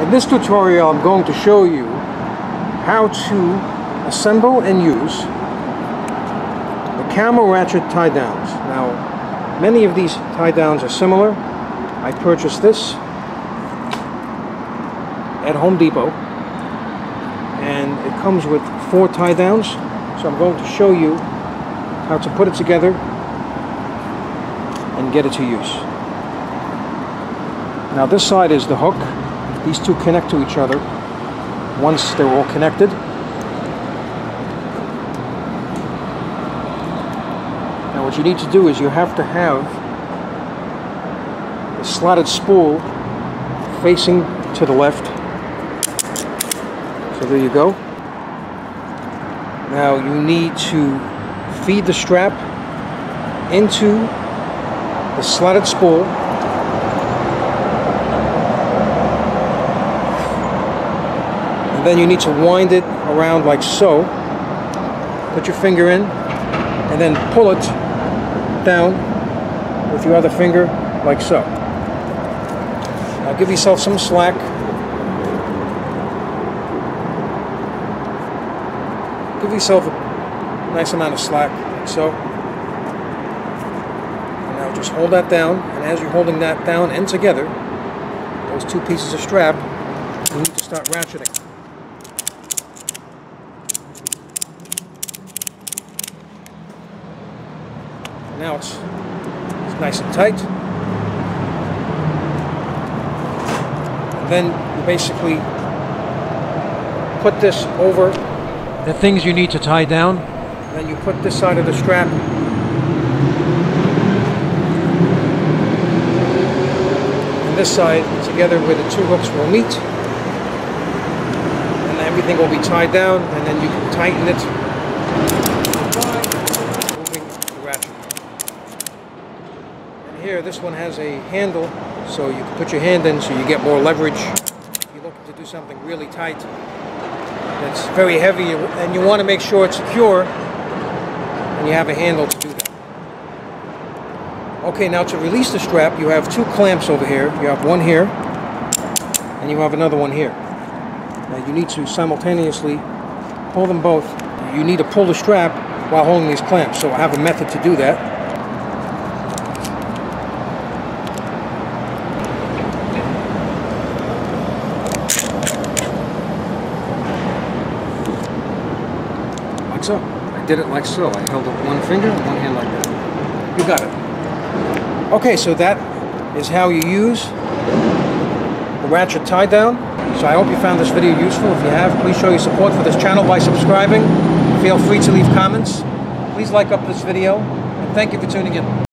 In this tutorial, I'm going to show you how to assemble and use the camel ratchet tie downs. Now, many of these tie downs are similar. I purchased this at Home Depot, and it comes with 4 tie downs. So I'm going to show you how to put it together and get it to use. Now, this side is the hook. These two connect to each other once they're all connected. Now what you need to do is you have to have the slotted spool facing to the left. So there you go. Now you need to feed the strap into the slotted spool. And then you need to wind it around like so. Put your finger in and then pull it down with your other finger like so. Now give yourself some slack. Give yourself a nice amount of slack like so. And now just hold that down, and as you're holding that down and together, those 2 pieces of strap, you need to start ratcheting. Now it's nice and tight. And then you basically put this over the things you need to tie down. And then you put this side of the strap and this side together where the 2 hooks will meet. And everything will be tied down, and then you can tighten it by moving the ratchet. Here, this one has a handle, so you can put your hand in so you get more leverage. If you're looking to do something really tight that's very heavy and you want to make sure it's secure, and you have a handle to do that. Okay, now to release the strap, you have 2 clamps over here. You have one here, and you have another one here. Now you need to simultaneously pull them both. You need to pull the strap while holding these clamps, so I have a method to do that. So I did it like so. I held up one finger and one hand like that. You got it. Okay, so that is how you use the ratchet tie down. So I hope you found this video useful. If you have, please show your support for this channel by subscribing. Feel free to leave comments. Please like up this video, and thank you for tuning in.